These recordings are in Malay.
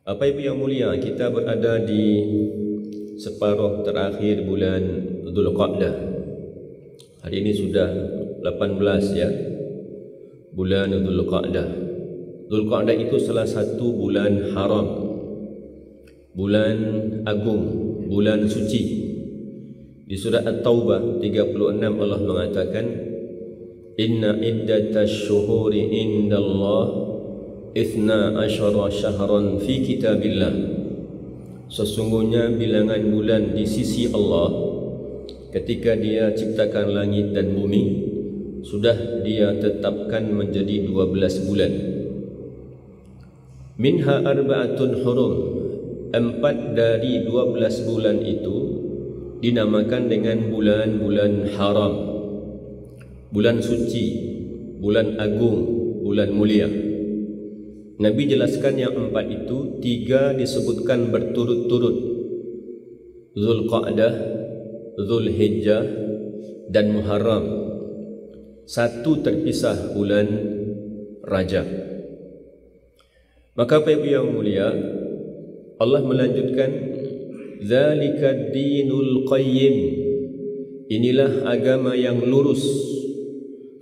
Apa Ibu yang mulia, kita berada di separuh terakhir bulan Dzulqa'dah. Hari ini sudah 18 ya, bulan Dzulqa'dah. Dzulqa'dah itu salah satu bulan haram, bulan agung, bulan suci. Di surah At-Taubah 36 Allah mengatakan, Inna iddatash syuhuri indallah 12 syahran fi kitabillah. Sesungguhnya bilangan bulan di sisi Allah ketika Dia ciptakan langit dan bumi sudah Dia tetapkan menjadi 12 bulan. Minha arba'atun hurum, 4 dari 12 bulan itu dinamakan dengan bulan-bulan haram, bulan suci, bulan agung, bulan mulia. Nabi jelaskan yang 4 itu, 3 disebutkan berturut-turut, Dzulqa'dah, Dzulhijjah dan Muharram. 1 terpisah, bulan Rajab. Maka Bapak Ibu yang mulia, Allah melanjutkan, Dzalika dinul qayyim, inilah agama yang lurus.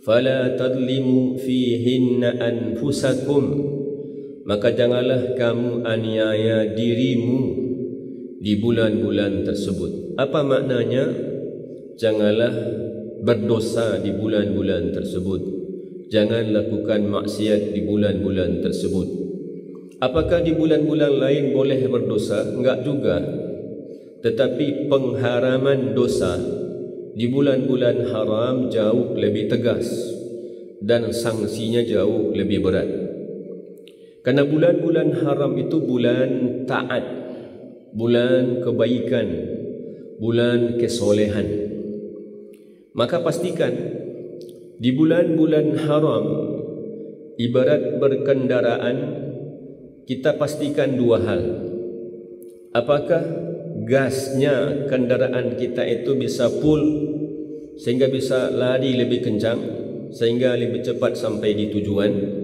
Fala tadlimu fihinna anfusakum, maka janganlah kamu aniaya dirimu di bulan-bulan tersebut. Apa maknanya? Janganlah berdosa di bulan-bulan tersebut. Jangan lakukan maksiat di bulan-bulan tersebut. Apakah di bulan-bulan lain boleh berdosa? Enggak juga. Tetapi pengharaman dosa di bulan-bulan haram jauh lebih tegas dan sanksinya jauh lebih berat. Karena bulan-bulan haram itu bulan taat, bulan kebaikan, bulan kesolehan. Maka pastikan di bulan-bulan haram, ibarat berkendaraan, kita pastikan 2 hal. Apakah gasnya kendaraan kita itu bisa full sehingga bisa lari lebih kencang, sehingga lebih cepat sampai di tujuan.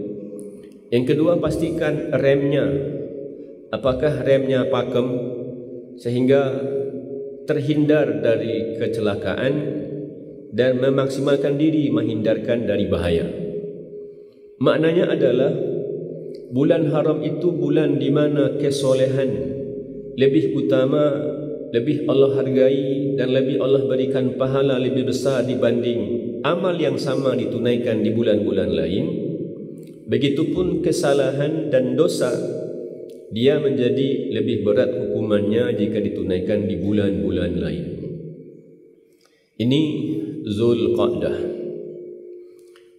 Yang kedua, pastikan remnya. Apakah remnya pakem sehingga terhindar dari kecelakaan dan memaksimalkan diri menghindarkan dari bahaya. Maknanya adalah bulan haram itu bulan di mana kesolehan lebih utama, lebih Allah hargai dan lebih Allah berikan pahala lebih besar dibanding amal yang sama ditunaikan di bulan-bulan lain. Begitupun kesalahan dan dosa, dia menjadi lebih berat hukumannya jika ditunaikan di bulan-bulan lain. Ini Dzulqa'dah.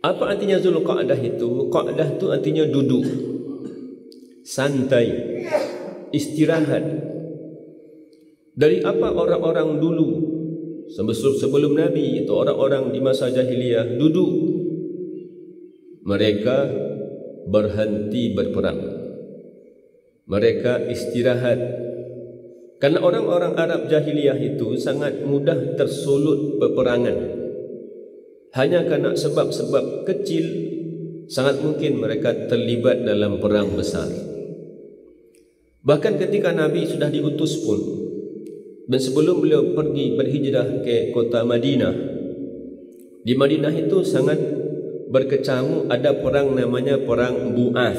Apa artinya Dzulqa'dah itu? Qa'dah itu artinya duduk, santai, istirahat. Dari apa orang-orang dulu sebelum Nabi, itu orang-orang di masa jahiliyah duduk. Mereka berhenti berperang, mereka istirahat. Karena orang-orang Arab jahiliyah itu sangat mudah tersulut peperangan. Hanya karena sebab-sebab kecil sangat mungkin mereka terlibat dalam perang besar. Bahkan ketika Nabi sudah diutus pun, dan sebelum beliau pergi berhijrah ke kota Madinah, di Madinah itu sangat berkecamuk, ada perang namanya perang Bu'ath,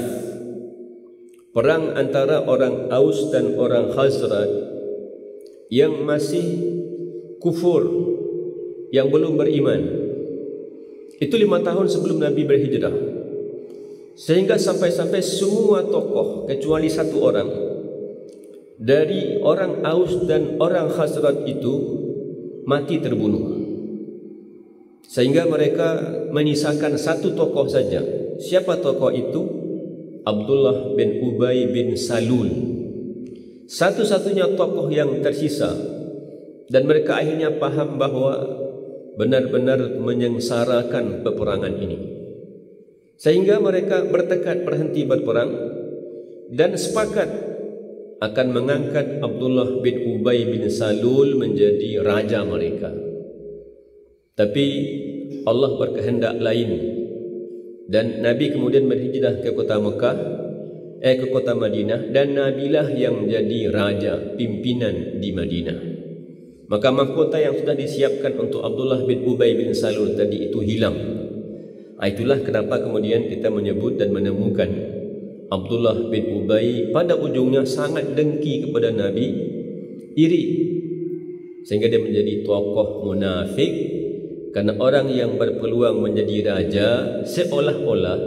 perang antara orang Aus dan orang Khazraj yang masih kufur, yang belum beriman. Itu 5 tahun sebelum Nabi berhijrah. Sehingga sampai-sampai semua tokoh kecuali 1 orang dari orang Aus dan orang Khazraj itu mati terbunuh. Sehingga mereka menyisakan 1 tokoh saja. Siapa tokoh itu? Abdullah bin Ubay bin Salul, satu-satunya tokoh yang tersisa. Dan mereka akhirnya paham bahawa benar-benar menyengsarakan peperangan ini, sehingga mereka bertekad berhenti berperang dan sepakat akan mengangkat Abdullah bin Ubay bin Salul menjadi raja mereka. Tapi Allah berkehendak lain, dan Nabi kemudian berhijrah ke kota Mekah ke kota Madinah, dan Nabilah yang jadi raja, pimpinan di Madinah. Maka mahkota yang sudah disiapkan untuk Abdullah bin Ubay bin Salul tadi itu hilang. Itulah kenapa kemudian kita menyebut dan menemukan Abdullah bin Ubay pada ujungnya sangat dengki kepada Nabi, iri, sehingga dia menjadi tokoh munafik. Karena orang yang berpeluang menjadi raja, seolah-olah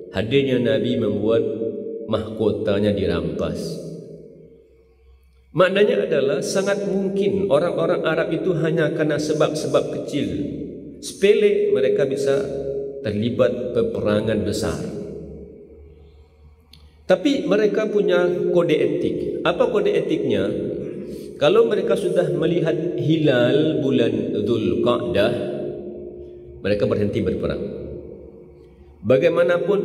hadirnya Nabi membuat mahkotanya dirampas. Maknanya adalah sangat mungkin orang-orang Arab itu hanya karena sebab-sebab kecil, sepele, mereka bisa terlibat peperangan besar. Tapi mereka punya kode etik. Apa kode etiknya? Kalau mereka sudah melihat hilal bulan Dzulqa'dah, mereka berhenti berperang. Bagaimanapun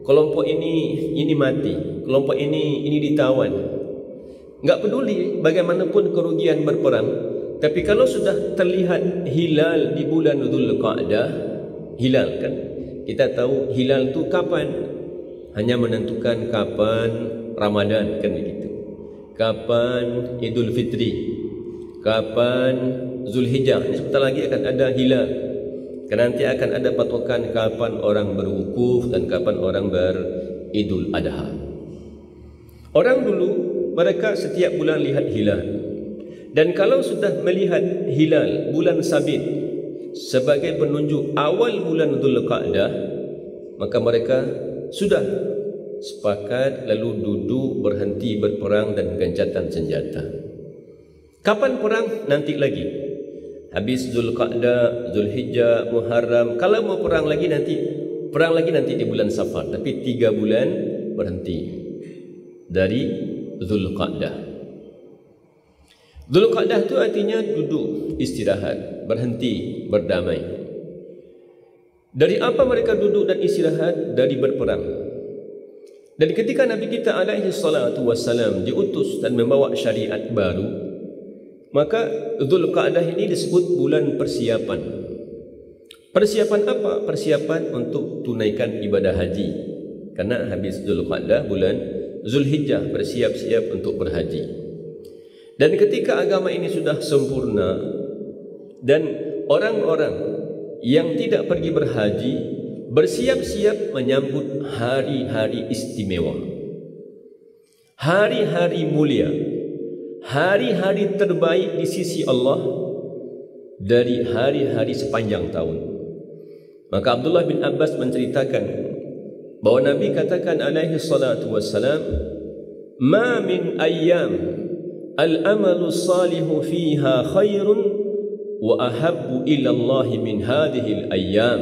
kelompok ini mati, kelompok ini ditawan, enggak peduli bagaimanapun kerugian berperang. Tapi kalau sudah terlihat hilal di bulan Dzulqa'dah, hilal kan, kita tahu hilal itu kapan, hanya menentukan kapan Ramadan kan begitu, kapan Idul Fitri, kapan Zulhijjah. Ini sebentar lagi akan ada hilal. Karena nanti akan ada patokan kapan orang berwukuf dan kapan orang beridul adha. Orang dulu mereka setiap bulan lihat hilal. Dan kalau sudah melihat hilal bulan sabit sebagai penunjuk awal bulan Dzulqa'dah, maka mereka sudah sepakat lalu duduk berhenti berperang dan gencatan senjata. Kapan perang? Nanti lagi. Habis Dzulqa'dah, Zulhijjah, Muharram. Kalau mau perang lagi nanti di bulan Safar. Tapi 3 bulan berhenti dari Dzulqa'dah. Dzulqa'dah itu artinya duduk, istirahat, berhenti, berdamai. Dari apa mereka duduk dan istirahat? Dari berperang. Dan ketika Nabi kita alaihi salatu wassalam diutus dan membawa syariat baru, maka Dzulqa'dah ini disebut bulan persiapan. Persiapan apa? Persiapan untuk tunaikan ibadah haji. Karena habis Dzulqa'dah bulan Zulhijjah bersiap-siap untuk berhaji. Dan ketika agama ini sudah sempurna dan orang-orang yang tidak pergi berhaji bersiap-siap menyambut hari-hari istimewa, hari-hari mulia, hari-hari terbaik di sisi Allah dari hari-hari sepanjang tahun. Maka Abdullah bin Abbas menceritakan bahwa Nabi katakan alaihi salatu wassalam, "Ma min ayyam al-amalu salihu fiha khairun wa ahabbu ila Allah min hadhihi al-ayyam."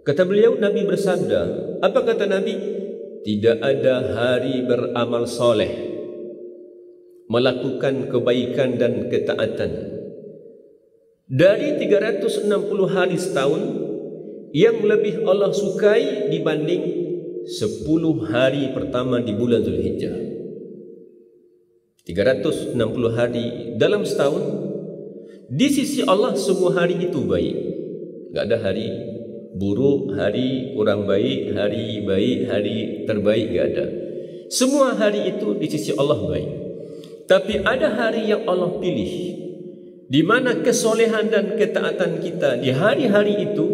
Kata beliau, Nabi bersabda, apa kata Nabi? Tidak ada hari beramal soleh, melakukan kebaikan dan ketaatan dari 360 hari setahun yang lebih Allah sukai dibanding 10 hari pertama di bulan Zulhijjah. 360 hari dalam setahun, di sisi Allah semua hari itu baik. Tidak ada hari buruk, hari kurang baik, hari baik, hari terbaik, tidak ada. Semua hari itu di sisi Allah baik. Tapi ada hari yang Allah pilih, di mana kesolehan dan ketaatan kita di hari-hari itu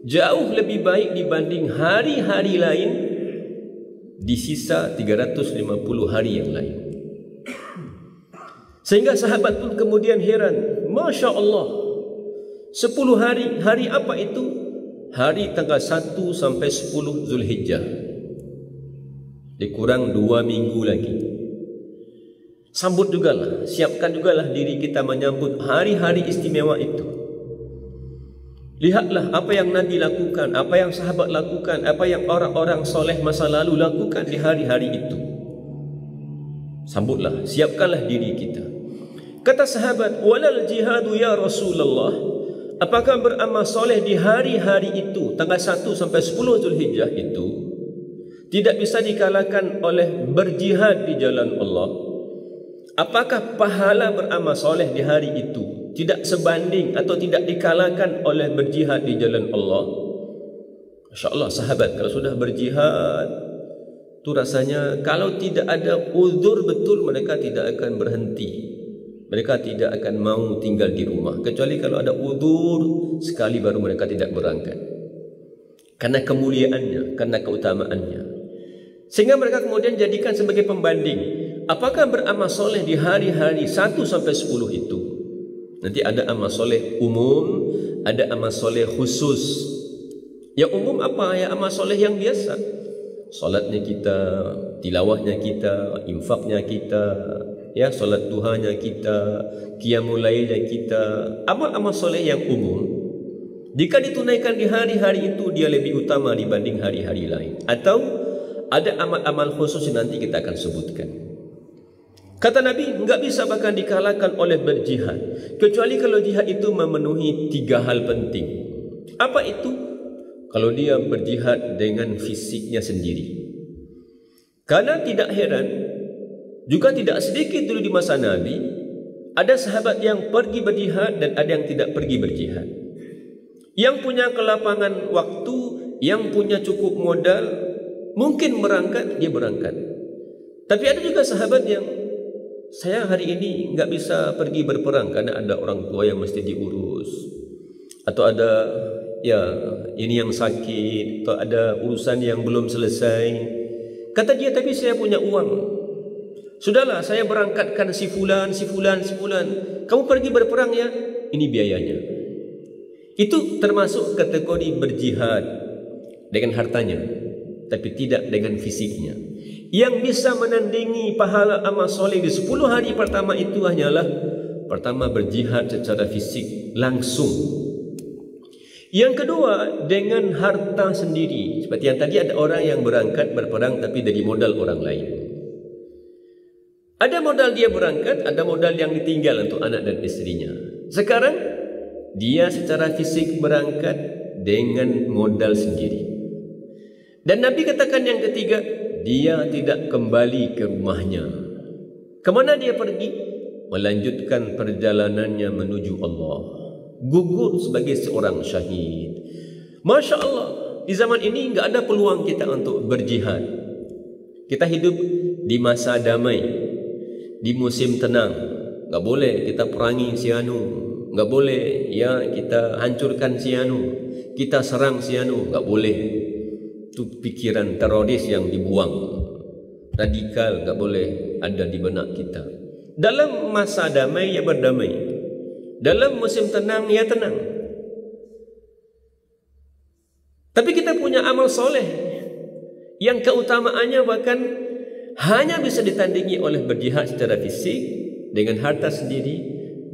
jauh lebih baik dibanding hari-hari lain di sisa 350 hari yang lain. Sehingga sahabat pun kemudian heran, Masya Allah, 10 hari, hari apa itu? Hari tanggal 1 sampai 10 Zulhijjah. Dikurang 2 minggu lagi. Sambut jugalah, siapkan jugalah diri kita menyambut hari-hari istimewa itu. Lihatlah apa yang Nabi lakukan, apa yang sahabat lakukan, apa yang orang-orang soleh masa lalu lakukan di hari-hari itu. Sambutlah, siapkanlah diri kita. Kata sahabat, walal jihadu ya Rasulullah, apakah beramal soleh di hari-hari itu, tanggal 1 sampai 10 Zulhijjah itu, tidak bisa dikalahkan oleh berjihad di jalan Allah? Apakah pahala beramal soleh di hari itu tidak sebanding atau tidak dikalahkan oleh berjihad di jalan Allah? Masya Allah, sahabat kalau sudah berjihad tu rasanya kalau tidak ada uzur betul mereka tidak akan berhenti. Mereka tidak akan mau tinggal di rumah kecuali kalau ada uzur sekali baru mereka tidak berangkat. Karena kemuliaannya, karena keutamaannya. Sehingga mereka kemudian jadikan sebagai pembanding. Apakah beramal soleh di hari-hari 1 sampai 10 itu? Nanti ada amal soleh umum, ada amal soleh khusus. Yang umum apa? Ya amal soleh yang biasa. Solatnya kita, tilawahnya kita, infaknya kita, ya solat duhanya kita, qiyamul lailnya kita, amal-amal soleh yang umum. Jika ditunaikan di hari-hari itu dia lebih utama dibanding hari-hari lain. Atau ada amal-amal khusus yang nanti kita akan sebutkan. Kata Nabi, enggak bisa bahkan dikalahkan oleh berjihad kecuali kalau jihad itu memenuhi 3 hal penting. Apa itu? Kalau dia berjihad dengan fisiknya sendiri. Karena tidak heran, juga tidak sedikit dulu di masa Nabi, ada sahabat yang pergi berjihad dan ada yang tidak pergi berjihad. Yang punya kelapangan waktu, yang punya cukup modal, mungkin berangkat, dia berangkat. Tapi ada juga sahabat yang, saya hari ini enggak bisa pergi berperang karena ada orang tua yang mesti diurus. Atau ada ini yang sakit, atau ada urusan yang belum selesai. Kata dia, tapi saya punya uang. Sudahlah, saya berangkatkan si fulan. Kamu pergi berperang ya, ini biayanya. Itu termasuk kategori berjihad dengan hartanya, tapi tidak dengan fisiknya. Yang bisa menandingi pahala amal soleh di 10 hari pertama itu hanyalah pertama berjihad secara fisik langsung. Yang kedua dengan harta sendiri. Seperti yang tadi ada orang yang berangkat berperang tapi dari modal orang lain. Ada modal dia berangkat, ada modal yang ditinggal untuk anak dan istrinya. Sekarang dia secara fisik berangkat dengan modal sendiri. Dan Nabi katakan yang ketiga, dia tidak kembali ke rumahnya. Kemana dia pergi? Melanjutkan perjalanannya menuju Allah. Gugur sebagai seorang syahid. Masya Allah, di zaman ini enggak ada peluang kita untuk berjihad. Kita hidup di masa damai, di musim tenang. Enggak boleh kita perangi si anu, enggak boleh ya kita hancurkan si anu, kita serang si anu, enggak boleh. Itu pikiran teroris yang dibuang. Radikal enggak boleh ada di benak kita. Dalam masa damai ya berdamai. Dalam musim tenang, ya tenang. Tapi kita punya amal soleh yang keutamaannya bahkan hanya bisa ditandingi oleh berjihad secara fisik, dengan harta sendiri,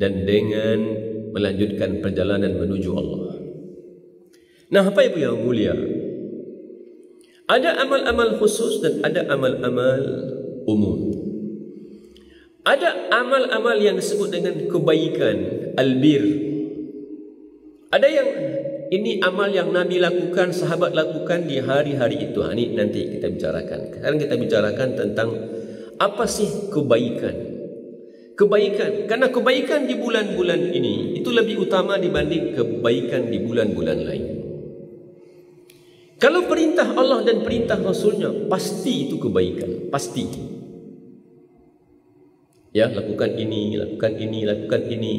dan dengan melanjutkan perjalanan menuju Allah. Nah, apa Ibu yang mulia? Ada amal-amal khusus dan ada amal-amal umum. Ada amal-amal yang disebut dengan kebaikan, albir. Ada yang ini amal yang Nabi lakukan, sahabat lakukan di hari-hari itu. Ini nanti kita bicarakan. Sekarang kita bicarakan tentang apa sih kebaikan. Kebaikan, karena kebaikan di bulan-bulan ini itu lebih utama dibanding kebaikan di bulan-bulan lain. Kalau perintah Allah dan perintah Rasulnya, pasti itu kebaikan, pasti. Ya, lakukan ini, lakukan ini, lakukan ini.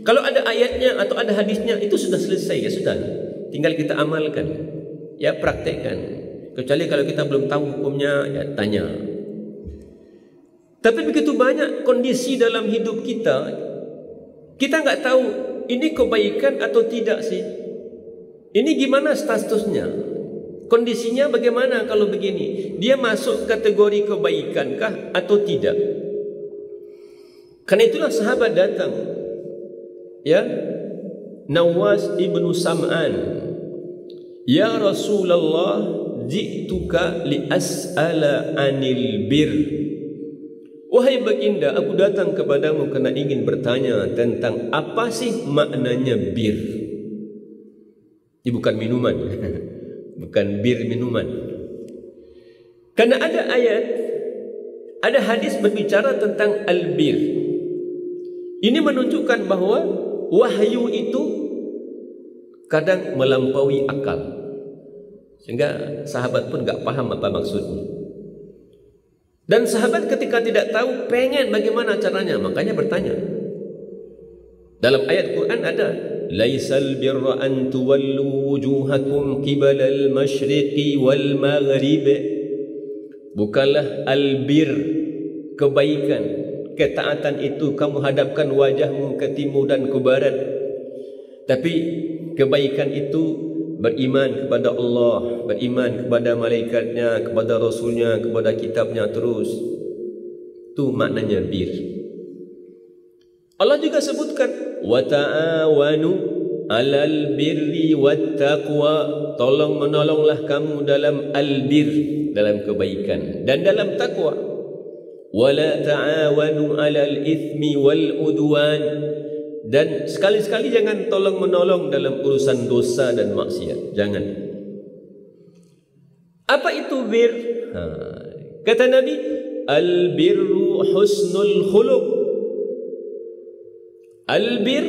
Kalau ada ayatnya atau ada hadisnya, itu sudah selesai, ya sudah. Tinggal kita amalkan, ya praktekkan. Kecuali kalau kita belum tahu hukumnya, ya tanya. Tapi begitu banyak kondisi dalam hidup kita, kita nggak tahu ini kebaikan atau tidak sih. Ini gimana statusnya? Kondisinya bagaimana kalau begini? Dia masuk kategori kebaikankah atau tidak? Karena itulah sahabat datang, ya, Nawas ibnu Sam'an, ya Rasulullah, ji'tuka li as'ala anil bir. Wahai baginda, aku datang kepadamu karena ingin bertanya tentang apa sih maknanya bir. Ini bukan minuman, bukan bir minuman. Karena ada ayat, ada hadis berbicara tentang al-bir. Ini menunjukkan bahwa wahyu itu kadang melampaui akal, sehingga sahabat pun enggak paham apa maksudnya. Dan sahabat ketika tidak tahu, pengen bagaimana caranya, makanya bertanya. Dalam ayat Quran ada, laisal birra an tuwallu wujuhakum qibalal masyriqi wal maghrib. Bukanlah albir, kebaikan, ketaatan itu kamu hadapkan wajahmu ke timur dan ke barat. Tapi kebaikan itu beriman kepada Allah, beriman kepada malaikatnya, kepada rasulnya, kepada kitabnya terus. Itu maknanya bir. Allah juga sebutkan wa ta'awanu 'alal birri wat taqwa. Tolong menolonglah kamu dalam albir, dalam kebaikan dan dalam takwa. Wala ta'awanu 'alal itsmi wal udwan. Dan sekali-sekali jangan tolong menolong dalam urusan dosa dan maksiat. Jangan. Apa itu bir? Kata Nabi, al-birru husnul khuluq. Al-bir,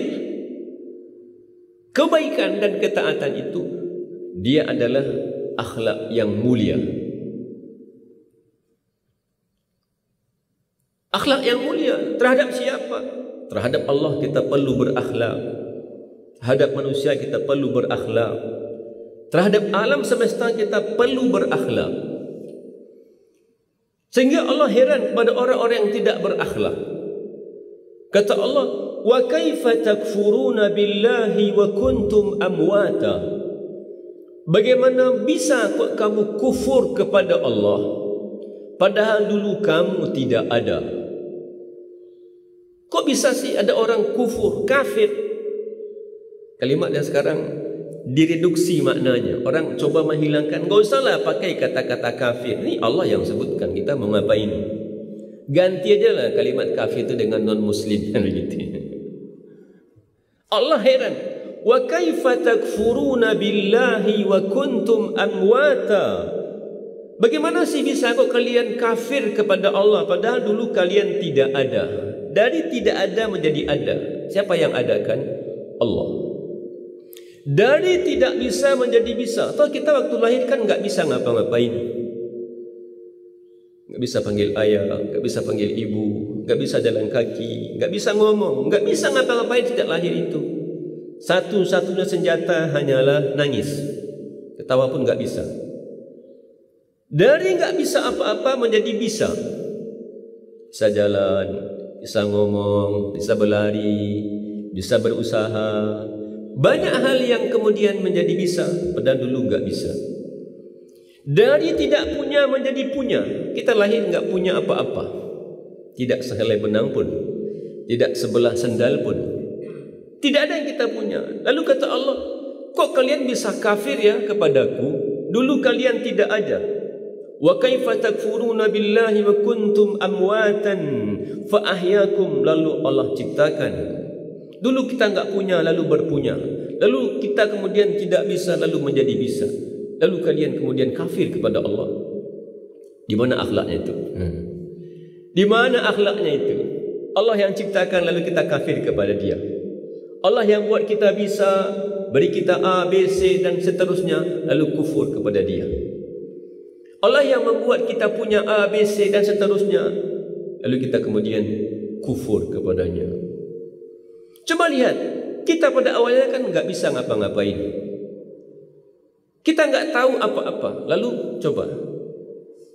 kebaikan dan ketaatan itu, dia adalah akhlak yang mulia. Akhlak yang mulia terhadap siapa? Terhadap Allah kita perlu berakhlak. Terhadap manusia kita perlu berakhlak. Terhadap alam semesta kita perlu berakhlak. Sehingga Allah heran kepada orang-orang yang tidak berakhlak. Kata Allah, wa kaifa takfuruna billahi wa kuntum amwata. Bagaimana bisa kamu kufur kepada Allah padahal dulu kamu tidak ada? Kok bisa sih ada orang kufur, kafir? Kalimat yang sekarang direduksi maknanya. Orang coba menghilangkan, enggak usahlah pakai kata-kata kafir. Ini Allah yang sebutkan, kita mau ngapain? Ganti aja lah kalimat kafir itu dengan non-muslim. Allah heran. Wa kaifa takfuruna billahi wa kuntum amwata. Bagaimana sih bisa kok kalian kafir kepada Allah padahal dulu kalian tidak ada? Dari tidak ada menjadi ada. Siapa yang adakan? Allah. Dari tidak bisa menjadi bisa. Atau kita waktu lahir kan enggak bisa ngapa-ngapain. Enggak bisa panggil ayah, enggak bisa panggil ibu, enggak bisa jalan kaki, enggak bisa ngomong, enggak bisa ngapa-ngapain sejak lahir itu. Satu-satunya senjata hanyalah nangis. Ketawa pun enggak bisa. Dari enggak bisa apa-apa menjadi bisa. Bisa jalan, bisa ngomong, bisa berlari, bisa berusaha. Banyak hal yang kemudian menjadi bisa, padahal dulu enggak bisa. Dari tidak punya menjadi punya. Kita lahir enggak punya apa-apa. Tidak sehelai benang pun, tidak sebelah sendal pun. Tidak ada yang kita punya. Lalu kata Allah, kok kalian bisa kafir ya kepadaku? Dulu kalian tidak ada. Wa kaifa takfuruna billahi wa kuntum amwatan fa ahyakum. Lalu Allah ciptakan. Dulu kita enggak punya lalu berpunya. Lalu kita kemudian tidak bisa lalu menjadi bisa. Lalu kalian kemudian kafir kepada Allah. Di mana akhlaknya itu? Di mana akhlaknya itu? Allah yang ciptakan lalu kita kafir kepada Dia. Allah yang buat kita bisa, beri kita A, B, C dan seterusnya, lalu kufur kepada Dia. Allah yang membuat kita punya A, B, C dan seterusnya, lalu kita kemudian kufur kepadanya. Coba lihat, kita pada awalnya kan enggak bisa ngapa-ngapain. Kita enggak tahu apa-apa. Lalu coba,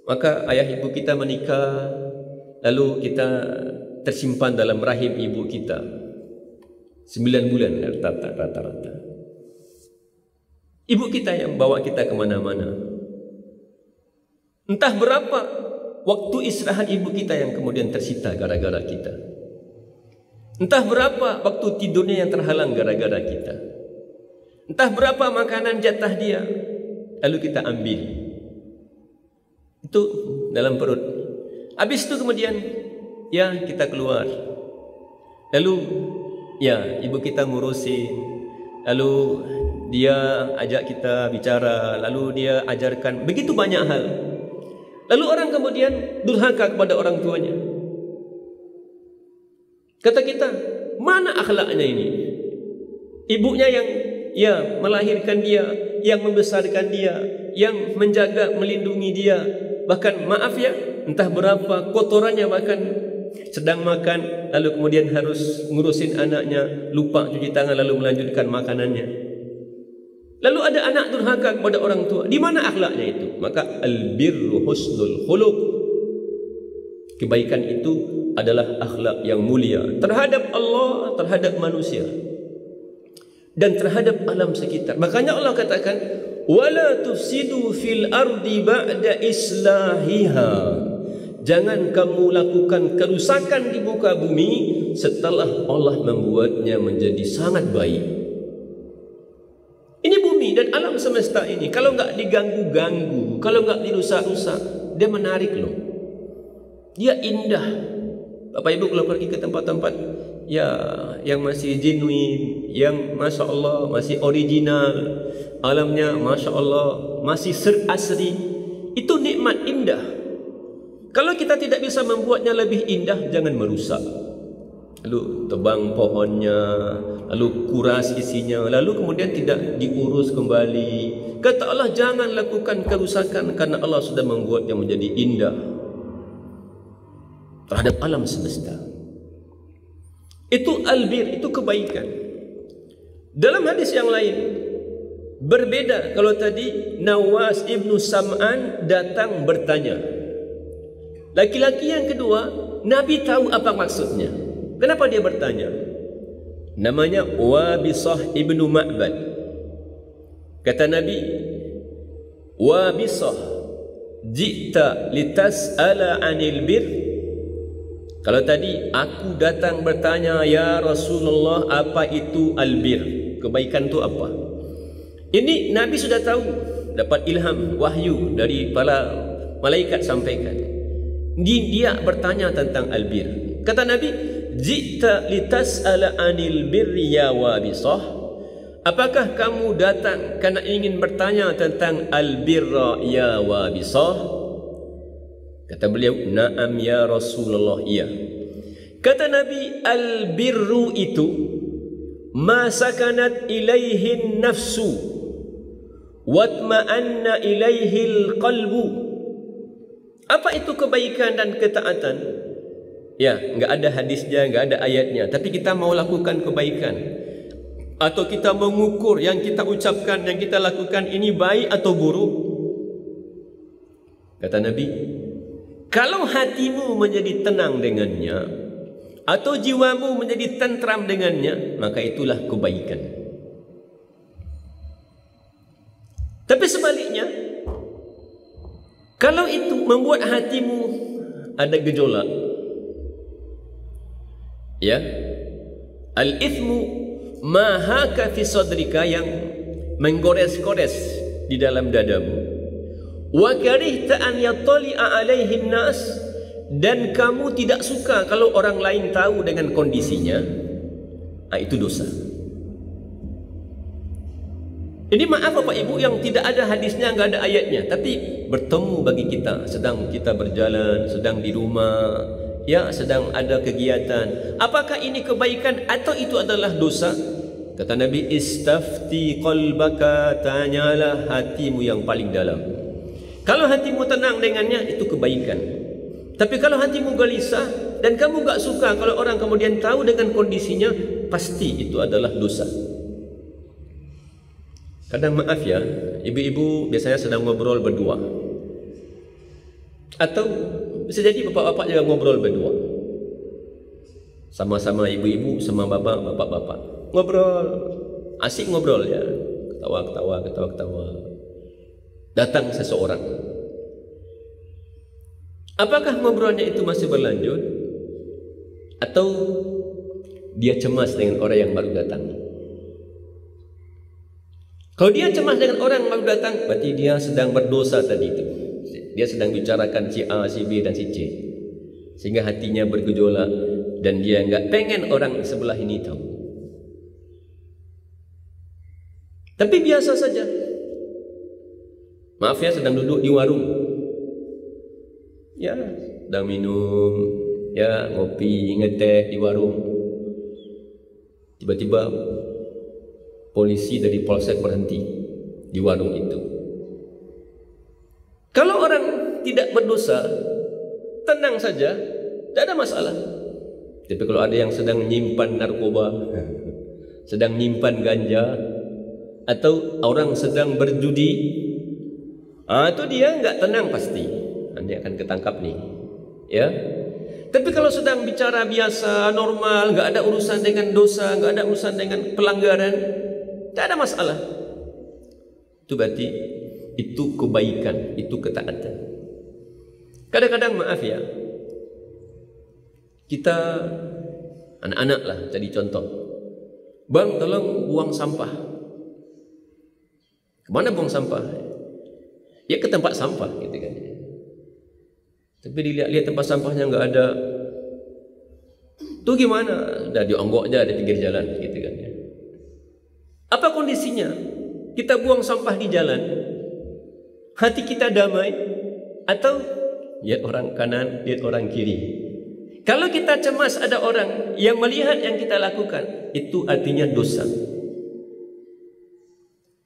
maka ayah ibu kita menikah, lalu kita tersimpan dalam rahim ibu kita 9 bulan rata-rata. Ibu kita yang bawa kita kemana-mana. Entah berapa waktu istirahat ibu kita yang kemudian tersita gara-gara kita. Entah berapa waktu tidurnya yang terhalang gara-gara kita. Entah berapa makanan jatah dia, lalu kita ambil. Itu dalam perut. Habis itu kemudian, ya kita keluar. Lalu, ya ibu kita ngurusin. Lalu dia ajak kita bicara. Lalu dia ajarkan begitu banyak hal. Lalu orang kemudian durhaka kepada orang tuanya. Kata kita, mana akhlaknya ini? Ibunya yang melahirkan dia, yang membesarkan dia, yang menjaga, melindungi dia. Bahkan maaf ya, entah berapa kotorannya, bahkan sedang makan lalu kemudian harus ngurusin anaknya, lupa cuci tangan lalu melanjutkan makanannya. Lalu ada anak durhaka kepada orang tua. Di mana akhlaknya itu? Maka albirru husnul khuluq. Kebaikan itu adalah akhlak yang mulia terhadap Allah, terhadap manusia, dan terhadap alam sekitar. Makanya Allah katakan, wala tufsidu fil ardi ba'da islahiha. Jangan kamu lakukan kerusakan di muka bumi setelah Allah membuatnya menjadi sangat baik. Ini bumi dan alam semesta ini, kalau enggak diganggu-ganggu, kalau enggak dirusak-rusak, dia menarik loh. Dia indah. Bapak Ibu kalau pergi ke tempat-tempat ya yang masih genuine, yang Masya Allah masih original, alamnya Masya Allah masih asri, itu nikmat indah. Kalau kita tidak bisa membuatnya lebih indah, jangan merusak. Lalu tebang pohonnya, lalu kuras isinya, lalu kemudian tidak diurus kembali. Kata Allah, jangan lakukan kerusakan, karena Allah sudah membuatnya menjadi indah terhadap alam semesta. Itu albir, itu kebaikan. Dalam hadis yang lain berbeda. Kalau tadi Nawas ibnu Sam'an datang bertanya, laki-laki yang kedua Nabi tahu apa maksudnya. Kenapa dia bertanya? Namanya Wabisah ibnu Ma'bad. Kata Nabi, Wabisah, ji'ta litas'ala 'anil bir. Kalau tadi aku datang bertanya, ya Rasulullah, apa itu albir? Kebaikan itu apa? Ini Nabi sudah tahu, dapat ilham, wahyu dari para malaikat sampaikan. Dia bertanya tentang albir. Kata Nabi, ji'ta litas'ala 'anil birri ya Wabisah. Apakah kamu datang karena ingin bertanya tentang albirra ya Wabisah? Kata beliau, na'am ya Rasulullah, iya. Kata Nabi, albirru itu ma sakanat ilaihin nafsu watma'anna ilaihil qalbu. Apa itu kebaikan dan ketaatan? Ya, enggak ada hadisnya, enggak ada ayatnya, tapi kita mau lakukan kebaikan, atau kita mengukur yang kita ucapkan, yang kita lakukan ini baik atau buruk. Kata Nabi, kalau hatimu menjadi tenang dengannya, atau jiwamu menjadi tentram dengannya, maka itulah kebaikan. Tapi sebaliknya, kalau itu membuat hatimu ada gejolak, ya, al-ithmu ma haka fi sadrika, yang menggores-gores di dalam dadamu. Wa karihta an yattali'a alaihin nas, dan kamu tidak suka kalau orang lain tahu dengan kondisinya, itu dosa. Ini maaf Bapak Ibu yang tidak ada hadisnya, enggak ada ayatnya, tapi bertemu bagi kita, sedang kita berjalan, sedang di rumah, ya, sedang ada kegiatan. Apakah ini kebaikan atau itu adalah dosa? Kata Nabi, istafti qalbaka, tanyalah hatimu yang paling dalam. Kalau hatimu tenang dengannya, itu kebaikan. Tapi kalau hatimu gelisah dan kamu gak suka kalau orang kemudian tahu dengan kondisinya, pasti itu adalah dosa. Kadang maaf ya, ibu-ibu biasanya sedang ngobrol berdua, atau bisa jadi bapak-bapak juga ngobrol berdua. Sama-sama ibu-ibu, sama bapak-bapak ngobrol, asik ngobrol ya, ketawa-ketawa. Datang seseorang. Apakah ngobrolnya itu masih berlanjut, atau dia cemas dengan orang yang baru datang? Kalau dia cemas dengan orang yang baru datang, berarti dia sedang berdosa tadi itu. Dia sedang bicarakan si A, si B, dan si C, sehingga hatinya bergejolak dan dia enggak pengen orang sebelah ini tahu. Tapi biasa saja. Maaf ya, sedang duduk di warung, ya, sedang minum, ya, ngopi, ngeteh di warung. Tiba-tiba polisi dari polsek berhenti di warung itu. Kalau orang tidak berdosa, tenang saja, tidak ada masalah. Tapi kalau ada yang sedang menyimpan narkoba, sedang menyimpan ganja, atau orang sedang berjudi, itu dia enggak tenang pasti. Dia akan ketangkap nih, ya. Tapi kalau sedang bicara biasa, normal, enggak ada urusan dengan dosa, enggak ada urusan dengan pelanggaran, tidak ada masalah. Itu berarti itu kebaikan, itu ketaatan. Kadang-kadang maaf ya, kita anak-anak lah jadi contoh. Bang, tolong buang sampah. Kemana buang sampah? Ya ke tempat sampah gitu kan. Tapi dilihat-lihat tempat sampahnya enggak ada. Tuh gimana? Dah dionggok aja di pinggir jalan gitu kan. Apa kondisinya? Kita buang sampah di jalan, hati kita damai, atau lihat orang kanan, lihat orang kiri? Kalau kita cemas ada orang yang melihat yang kita lakukan, itu artinya dosa.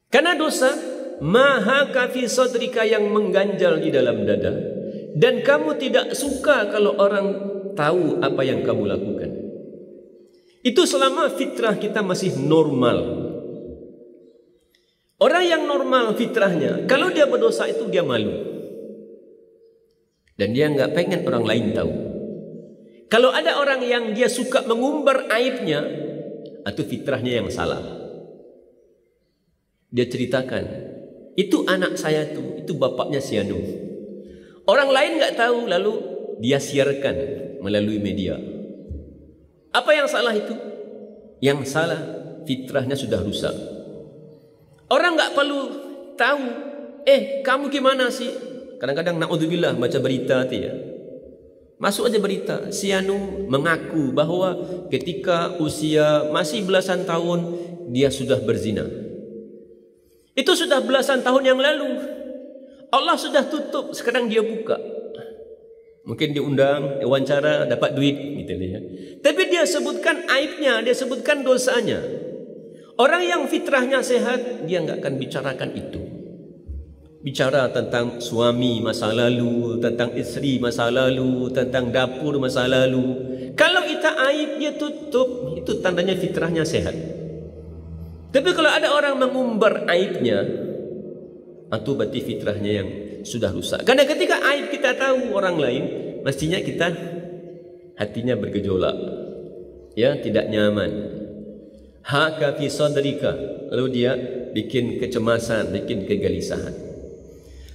Karena dosa maha kafi sadrika, yang mengganjal di dalam dada, dan kamu tidak suka kalau orang tahu apa yang kamu lakukan. Itu selama fitrah kita masih normal. Orang yang normal fitrahnya, kalau dia berdosa itu dia malu, dan dia enggak pengen orang lain tahu. Kalau ada orang yang dia suka mengumbar aibnya, itu fitrahnya yang salah. Dia ceritakan, itu anak saya itu bapaknya si anu. Orang lain enggak tahu, lalu dia siarkan melalui media. Apa yang salah itu? Yang salah fitrahnya sudah rusak. Orang enggak perlu tahu, kamu gimana sih? Kadang-kadang naudzubillah baca berita tu ya. Masuk aja berita, si anu mengaku bahwa ketika usia masih belasan tahun dia sudah berzina. Itu sudah belasan tahun yang lalu. Allah sudah tutup, sekarang dia buka. Mungkin diundang, wawancara, dapat duit gitu ya. Tapi dia sebutkan aibnya, dia sebutkan dosanya. Orang yang fitrahnya sehat, dia enggak akan bicarakan itu. Bicara tentang suami masa lalu, tentang isteri masa lalu, tentang dapur masa lalu. Kalau kita aib, dia tutup. Itu tandanya fitrahnya sehat. Tapi kalau ada orang mengumbar aibnya, itu berarti fitrahnya yang sudah rusak. Karena ketika aib kita tahu orang lain, mestinya kita hatinya bergejolak, ya, tidak nyaman. Haka fi sadrika, lalu dia bikin kecemasan, bikin kegelisahan.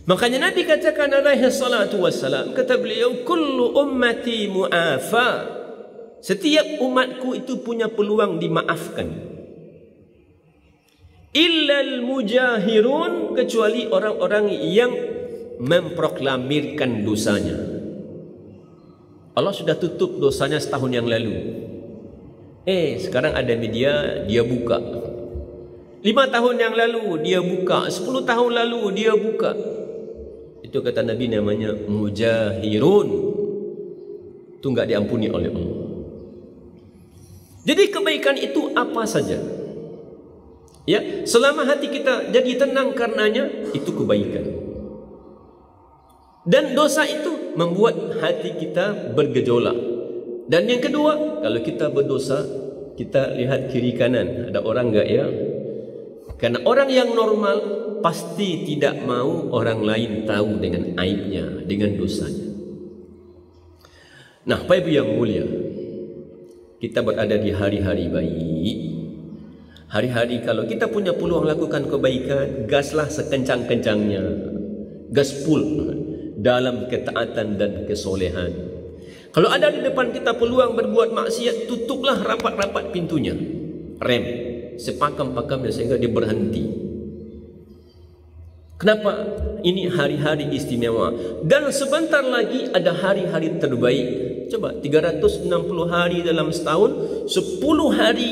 Makanya Nabi katakan alaihi salatu wassalam, kata beliau, kullu ummati mu'afa, setiap umatku itu punya peluang dimaafkan, illal mujahirun, kecuali orang-orang yang memproklamirkan dosanya. Allah sudah tutup dosanya setahun yang lalu. Sekarang ada media, dia buka. 5 tahun yang lalu dia buka, 10 tahun lalu dia buka. Itu kata Nabi namanya mujahirun. Itu enggak diampuni oleh Allah. Jadi kebaikan itu apa saja, ya, selama hati kita jadi tenang karenanya, itu kebaikan. Dan dosa itu membuat hati kita bergejolak. Dan yang kedua, kalau kita berdosa, kita lihat kiri kanan, ada orang enggak ya? Karena orang yang normal pasti tidak mau orang lain tahu dengan aibnya, dengan dosanya. Nah, Bapak Ibu yang mulia, kita berada di hari-hari baik. Hari-hari kalau kita punya peluang lakukan kebaikan, gaslah sekencang-kencangnya. Gaspul dalam ketaatan dan kesolehan. Kalau ada di depan kita peluang berbuat maksiat, tutuplah rapat-rapat pintunya. Rem sepakam-pakamnya sehingga dia berhenti. Kenapa? Ini hari-hari istimewa. Dan sebentar lagi ada hari-hari terbaik. Coba 360 hari dalam setahun, 10 hari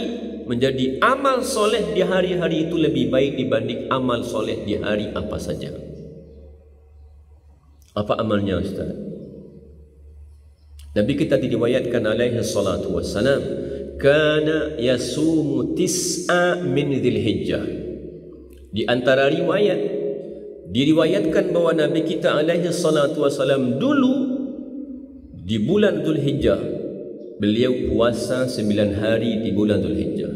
menjadi amal soleh di hari-hari itu lebih baik dibanding amal soleh di hari apa saja. Apa amalnya Ustaz? Nabi kita diriwayatkan alaihi salatu wassalam, kana yasumu tis'a min Dzulhijjah. Di antara riwayat diriwayatkan bahwa Nabi kita alaihi salatu wassalam dulu di bulan Zulhijjah beliau puasa 9 hari di bulan Zulhijjah.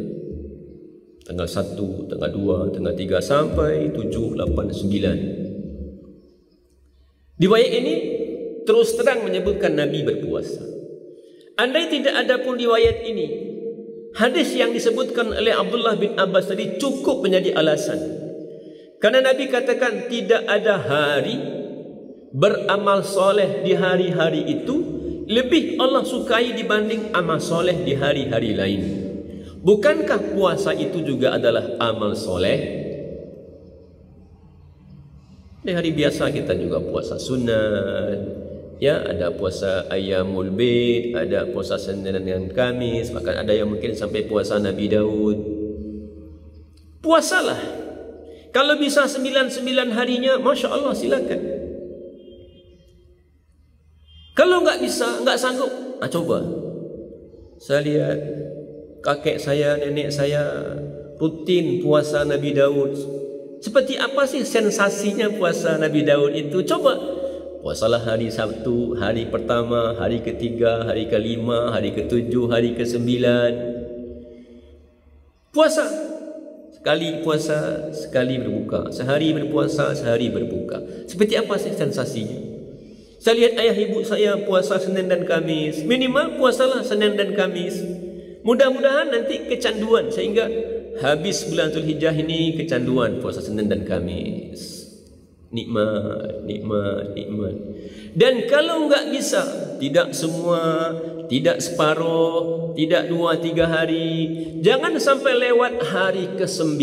Tanggal 1, tanggal 2, tanggal 3 sampai 7, 8, 9. Riwayat ini terus terang menyebutkan Nabi berpuasa. Andai tidak ada pun riwayat ini, hadis yang disebutkan oleh Abdullah bin Abbas tadi cukup menjadi alasan. Karena Nabi katakan tidak ada hari beramal soleh di hari-hari itu lebih Allah sukai dibanding amal soleh di hari-hari lain. Bukankah puasa itu juga adalah amal soleh? Di hari biasa kita juga puasa sunat, ya, ada puasa Ayyamul Bid, ada puasa Senin dan Kamis, bahkan ada yang mungkin sampai puasa Nabi Daud. Puasalah. Kalau bisa 99 harinya, Masya Allah, silakan. Kalau enggak bisa, enggak sanggup, coba. Saya lihat kakek saya, nenek saya rutin puasa Nabi Daud. Seperti apa sih sensasinya puasa Nabi Daud itu? Coba puasalah hari Sabtu, hari pertama, hari ketiga, hari kelima, hari ketujuh, hari kesembilan. Puasa. Sekali puasa, sekali berbuka. Sehari berpuasa, sehari berbuka. Seperti apa sih sensasinya? Saya lihat ayah ibu saya puasa Senin dan Kamis. Minimal puasalah Senin dan Kamis. Mudah-mudahan nanti kecanduan sehingga habis bulan Zulhijjah ini kecanduan puasa Senin dan Kamis. Nikmat, nikmat, nikmat. Dan kalau enggak bisa, tidak semua, tidak separuh, tidak 2-3 hari, jangan sampai lewat hari ke-9.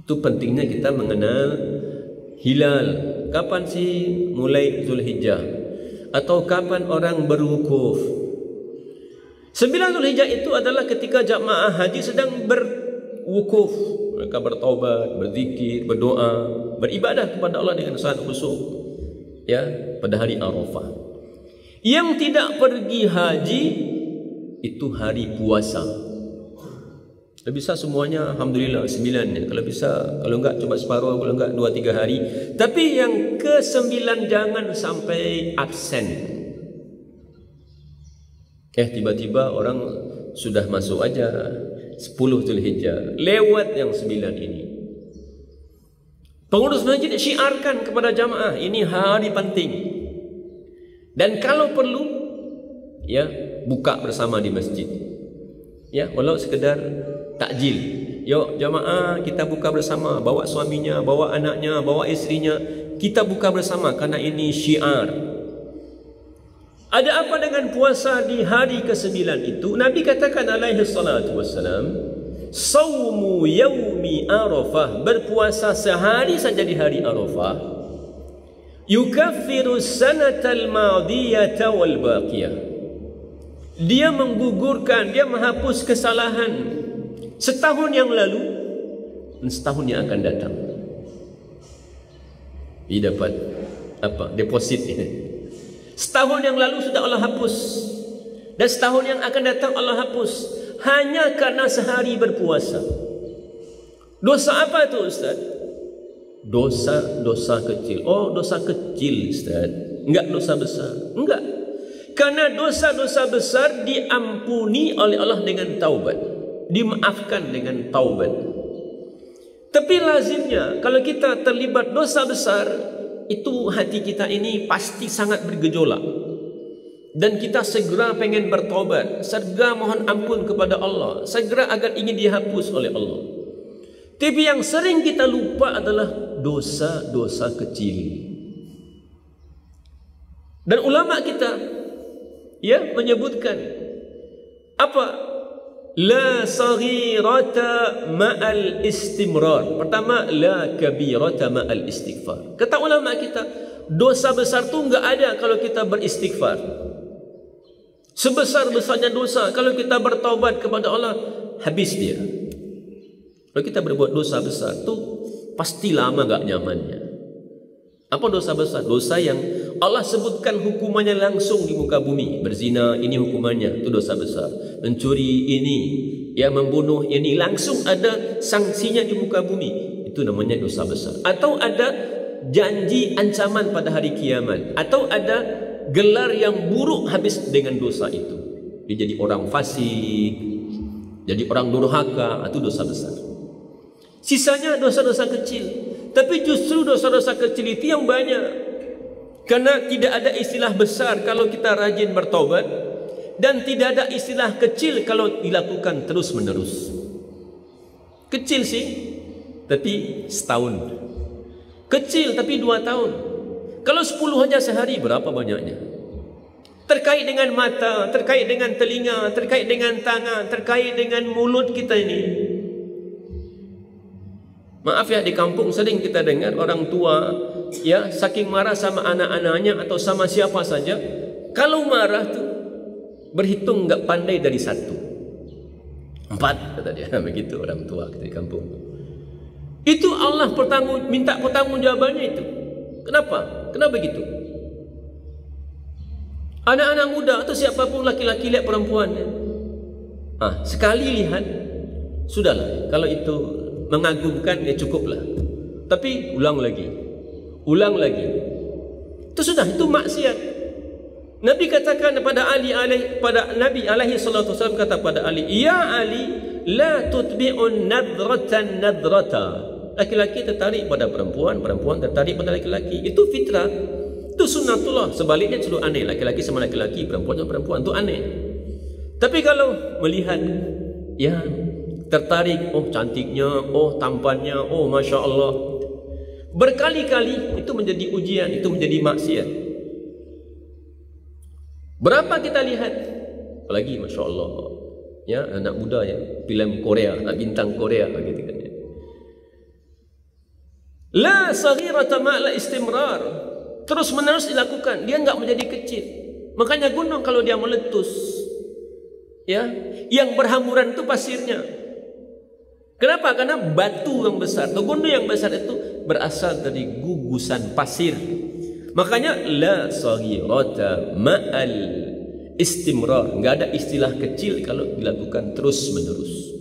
Itu pentingnya kita mengenal hilal. Kapan sih mulai Zulhijjah? Atau kapan orang berwukuf? 9 Zulhijjah itu adalah ketika jamaah haji sedang berwukuf. Mereka bertaubat, berzikir, berdoa, beribadah kepada Allah dengan sangat khusyuk, ya, pada hari Arafah. Yang tidak pergi haji itu hari puasa. Kalau bisa semuanya alhamdulillah 9 ya. Kalau bisa, kalau enggak coba separuh, kalau enggak 2-3 hari. Tapi yang ke-9 jangan sampai absen. Tiba-tiba orang sudah masuk aja 10 Zulhijjah, lewat yang 9 ini. Pengurus masjid syiarkan kepada jamaah, ini hari penting. Dan kalau perlu, ya, buka bersama di masjid. Ya, walau sekedar takjil. Yuk jamaah kita buka bersama, bawa suaminya, bawa anaknya, bawa istrinya, kita buka bersama karena ini syiar. Ada apa dengan puasa di hari ke-9 itu? Nabi katakan alaihi salatu wassalam, Sawmu yaumi Arafah, berpuasa sehari saja di hari Arafah, yukaffiru sanatal madiyata wal baqiyah. Dia menggugurkan, dia menghapus kesalahan setahun yang lalu dan setahun yang akan datang. Dia dapat apa? Deposit ini. Setahun yang lalu sudah Allah hapus, dan setahun yang akan datang Allah hapus hanya karena sehari berpuasa. Dosa apa itu, Ustaz? Dosa kecil. Oh, dosa kecil, Ustaz. Enggak dosa besar. Enggak. Karena dosa-dosa besar diampuni oleh Allah dengan taubat, dimaafkan dengan taubat. Tapi lazimnya kalau kita terlibat dosa besar, itu hati kita ini pasti sangat bergejolak, dan kita segera pengen bertobat, segera mohon ampun kepada Allah, segera agar ingin dihapus oleh Allah. Tapi yang sering kita lupa adalah dosa-dosa kecil. Dan ulama kita ya menyebutkan apa? La saghirata ma'al istimrar. Pertama, la kabirata ma'al istighfar. Kata ulama kita, dosa besar tu enggak ada kalau kita beristighfar. Sebesar-besarnya dosa, kalau kita bertaubat kepada Allah, habis dia. Kalau kita berbuat dosa besar tu pasti lama enggak nyamannya. Apa dosa besar? Dosa yang Allah sebutkan hukumannya langsung di muka bumi. Berzina, ini hukumannya, itu dosa besar. Mencuri ini, ya, membunuh ini, langsung ada sanksinya di muka bumi. Itu namanya dosa besar. Atau ada janji ancaman pada hari kiamat, atau ada gelar yang buruk habis dengan dosa itu. Dia jadi orang fasik, jadi orang durhaka, itu dosa besar. Sisanya dosa-dosa kecil. Tapi justru dosa-dosa kecil itu yang banyak. Karena tidak ada istilah besar kalau kita rajin bertobat, dan tidak ada istilah kecil kalau dilakukan terus-menerus. Kecil sih, tapi setahun. Kecil tapi 2 tahun. Kalau 10 aja sehari, berapa banyaknya? Terkait dengan mata, terkait dengan telinga, terkait dengan tangan, terkait dengan mulut kita ini. Maaf ya, di kampung sering kita dengar orang tua ya saking marah sama anak-anaknya atau sama siapa saja, kalau marah tuh berhitung nggak pandai dari 1, 4 kata dia. Begitu orang tua kita di kampung. Itu Allah minta pertanggungjawabannya itu. Kenapa? Kenapa begitu? Anak-anak muda atau siapapun, laki-laki lihat perempuannya, sekali lihat sudahlah. Kalau itu mengagumkan ya cukuplah. Tapi ulang lagi, itu sudah, itu maksiat. Nabi katakan pada Nabi alaihi salatu wasallam kata pada Ali, ya Ali, la tutbi'un nadratan nadrata. Laki-laki tertarik pada perempuan, perempuan tertarik pada laki-laki. Itu fitrah, itu sunnatullah. Sebaliknya selalu aneh, laki-laki sama laki-laki, perempuan sama perempuan, itu aneh. Tapi kalau melihat ya tertarik, oh cantiknya, oh tampannya, oh masya Allah, berkali-kali, itu menjadi ujian, itu menjadi maksiat. Berapa kita lihat, apalagi masya Allah ya anak muda ya, film Korea, bintang Korea begitu kan ya. La saghirata ma'la istimrar, terus menerus dilakukan, dia enggak menjadi kecil. Makanya gunung kalau dia meletus ya, yang berhamburan itu pasirnya. Kenapa? Karena batu yang besar atau gunung yang besar itu berasal dari gugusan pasir. Makanya la saghirata ma'al istimrar, enggak ada istilah kecil kalau dilakukan terus menerus.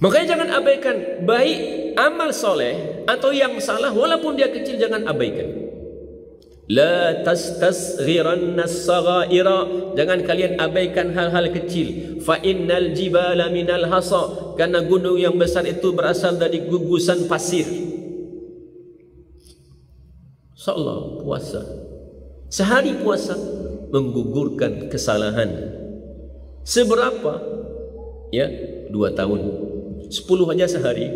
Makanya jangan abaikan, baik amal soleh atau yang salah, walaupun dia kecil jangan abaikan. La tastasghiranna as-saghaira, jangan kalian abaikan hal-hal kecil. Fa innal jibala minal hasa, karena gunung yang besar itu berasal dari gugusan pasir. Insyaallah puasa, sehari puasa menggugurkan kesalahan. Seberapa? Ya, 2 tahun. 10 aja sehari.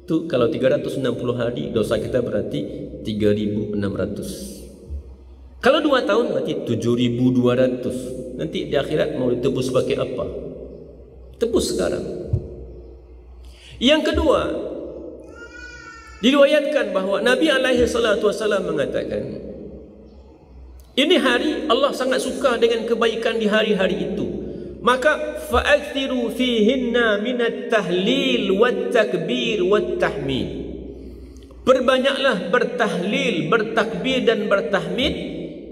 Itu kalau 360 hari dosa kita berarti 3.600. Kalau 2 tahun berarti 7.200. Nanti di akhirat mau ditebus pakai apa? Tebus sekarang. Yang kedua, diriwayatkan bahwa Nabi alaihi salatu wasallam mengatakan, ini hari Allah sangat suka dengan kebaikan di hari-hari itu. Maka fa'akthiru fihinna minat tahlil wat takbir wat tahmid. Perbanyaklah bertahlil, bertakbir dan bertahmid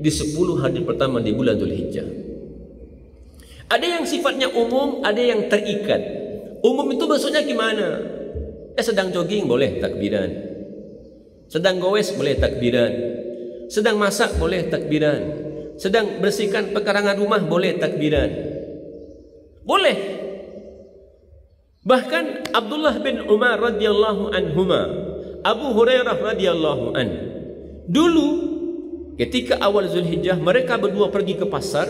di 10 hari pertama di bulan Dzulhijjah. Ada yang sifatnya umum, ada yang terikat. Umum itu maksudnya gimana? Sedang jogging boleh takbiran, sedang goes boleh takbiran, sedang masak boleh takbiran, sedang bersihkan pekarangan rumah boleh takbiran. Boleh. Bahkan Abdullah bin Umar radhiyallahu anhuma, Abu Hurairah radhiyallahu an, dulu ketika awal Zulhijjah mereka berdua pergi ke pasar,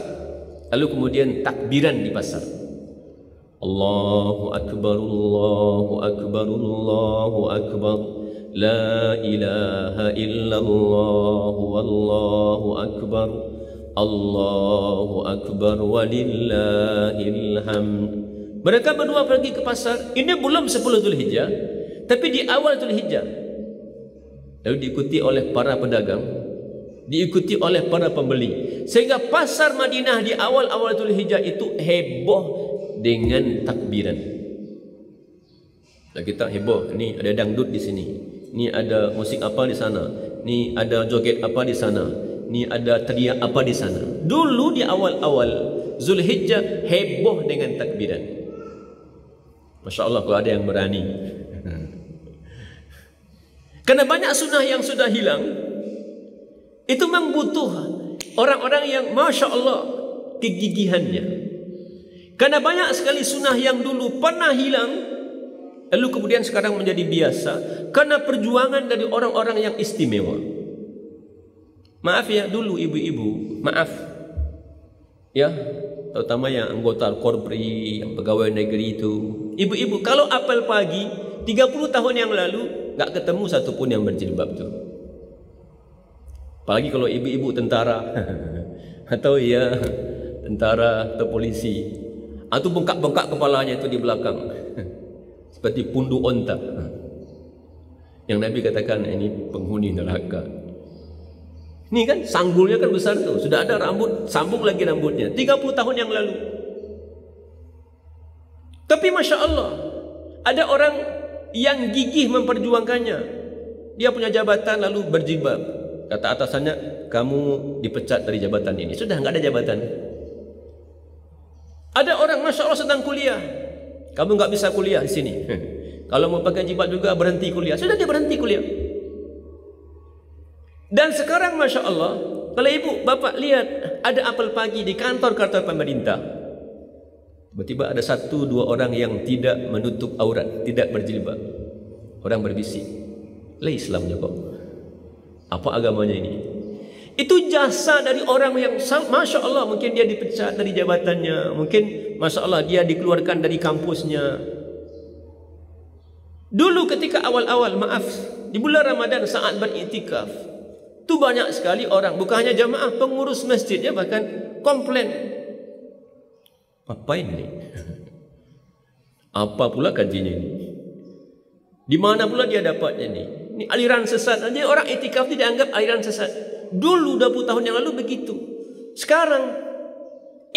lalu kemudian takbiran di pasar. Allahu akbar, Allahu akbar, Allahu akbar, la ilaha illallah, wallahu akbar, Allahu akbar walillahil hamd. Mereka berdua pergi ke pasar. Ini belum 10 Dzulhijjah, tapi di awal Dzulhijjah. Lalu diikuti oleh para pedagang, diikuti oleh para pembeli, sehingga pasar Madinah di awal-awal Dzulhijjah itu heboh dengan takbiran. Dan kita heboh, ini ada dangdut di sini, ini ada musik apa di sana, ini ada joget apa di sana, ini ada teriak apa di sana. Dulu di awal-awal Zulhijjah heboh dengan takbiran. Masya Allah kalau ada yang berani. Karena banyak sunnah yang sudah hilang. Itu memang butuh orang-orang yang Masya Allah kegigihannya. Karena banyak sekali sunnah yang dulu pernah hilang, lalu kemudian sekarang menjadi biasa karena perjuangan dari orang-orang yang istimewa. Maaf ya dulu ibu-ibu, maaf ya, terutama yang anggota Korpri, yang pegawai negeri itu. Ibu-ibu kalau apel pagi 30 tahun yang lalu nggak ketemu satupun yang berjilbab tuh. Apalagi kalau ibu-ibu tentara atau ya tentara atau polisi, atau bengkak-bengkak kepalanya itu di belakang seperti pundu onta. Yang Nabi katakan ini penghuni neraka. Ini kan sanggulnya kan besar tuh, sudah ada rambut, sambung lagi rambutnya 30 tahun yang lalu. Tapi Masya Allah, ada orang yang gigih memperjuangkannya. Dia punya jabatan lalu berjilbab. Kata atasannya, kamu dipecat dari jabatan ini. Sudah nggak ada jabatan. Ada orang Masya Allah sedang kuliah, kamu nggak bisa kuliah di sini. Kalau mau pakai jilbab juga berhenti kuliah. Sudah dia berhenti kuliah. Dan sekarang Masya Allah, kalau ibu bapak lihat ada apel pagi di kantor-kantor pemerintah, tiba-tiba ada 1-2 orang yang tidak menutup aurat, tidak berjilbab. Orang berbisik, lah Islamnya kok, apa agamanya ini? Itu jasa dari orang yang Masya Allah, mungkin dia dipecat dari jabatannya, mungkin Masya Allah dia dikeluarkan dari kampusnya. Dulu ketika awal-awal, maaf, di bulan Ramadan saat beriktikaf, itu banyak sekali orang, bukan hanya jamaah, pengurus masjidnya bahkan komplain. Apa ini? Apa pula kajinya ini? Di mana pula dia dapatnya ini? Ini aliran sesat. Jadi orang iktikaf itu dianggap aliran sesat. Dulu 20 tahun yang lalu begitu. Sekarang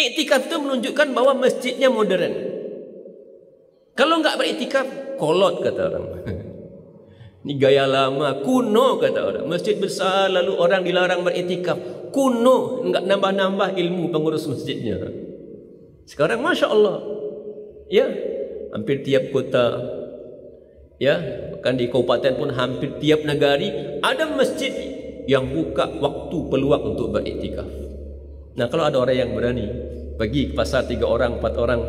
iktikaf itu menunjukkan bahwa masjidnya modern. Kalau enggak beriktikaf, kolot kata orang. Ini gaya lama, kuno kata orang. Masjid besar lalu orang dilarang beriktikaf. Kuno, enggak nambah-nambah ilmu pengurus masjidnya. Sekarang Masya Allah, ya, hampir tiap kota, ya, bahkan di kabupaten pun hampir tiap negari ada masjid yang buka waktu peluang untuk beriktikaf. Nah, kalau ada orang yang berani pergi ke pasar 3 orang, 4 orang,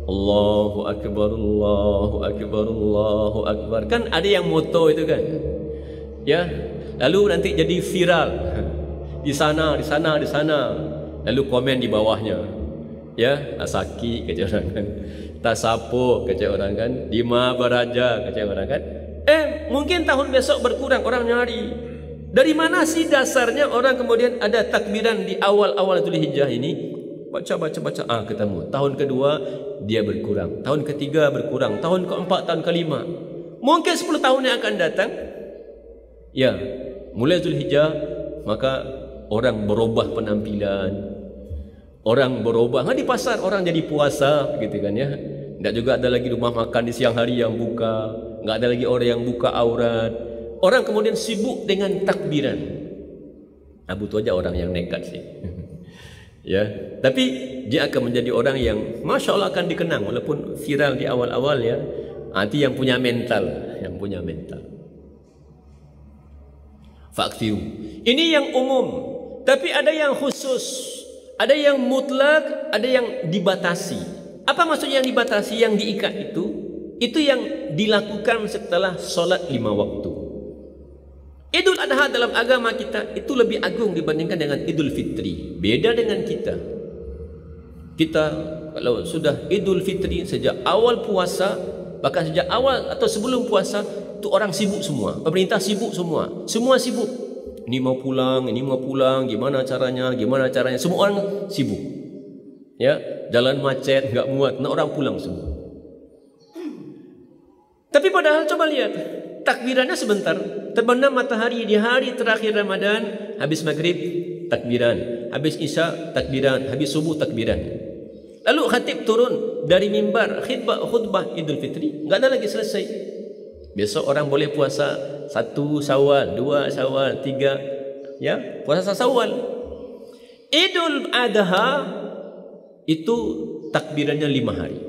Allahu Akbar, Allahu Akbar, Allahu Akbar. Kan ada yang moto itu kan, ya, lalu nanti jadi viral di sana, di sana, di sana, lalu komen di bawahnya, ya, asaki kata orang kan, tasapo kata orang kan, Dima Baraja kata orang kan. Mungkin tahun besok berkurang orang nyari. Dari mana sih dasarnya orang kemudian ada takbiran di awal-awal Dzulhijjah ini? Baca, ketemu. Tahun kedua dia berkurang, tahun ketiga berkurang, tahun keempat, tahun kelima. Mungkin 10 tahun yang akan datang, ya, mulai Dzulhijjah maka orang berubah penampilan, orang berubah. Di pasar orang jadi puasa, gitu kan ya. Tidak juga ada lagi rumah makan di siang hari yang buka, nggak ada lagi orang yang buka aurat. Orang kemudian sibuk dengan takbiran. Butuh aja orang yang nekat sih. Ya, tapi dia akan menjadi orang yang Masya Allah akan dikenang walaupun viral di awal-awal ya. Nanti yang punya mental, yang punya mental. Faktiru. Ini yang umum, tapi ada yang khusus, ada yang mutlak, ada yang dibatasi. Apa maksudnya yang dibatasi, yang diikat itu yang dilakukan setelah solat 5 waktu. Idul Adha dalam agama kita itu lebih agung dibandingkan dengan Idul Fitri. Beda dengan kita. Kita kalau sudah Idul Fitri sejak awal puasa, bahkan sejak awal atau sebelum puasa, itu orang sibuk semua. Pemerintah sibuk semua. Semua sibuk. Ini mau pulang, gimana caranya, semua orang sibuk. Ya, jalan macet, enggak muat, orang pulang semua. Tapi padahal coba lihat, takbirannya sebentar. Terbenam matahari di hari terakhir Ramadan, habis maghrib takbiran, habis isya takbiran, habis subuh takbiran. Lalu khatib turun dari mimbar khutbah Idul Fitri, enggak ada lagi selesai. Besok orang boleh puasa 1 Syawal, 2 Syawal, 3, ya, puasa Syawal. Idul Adha itu takbirannya 5 hari.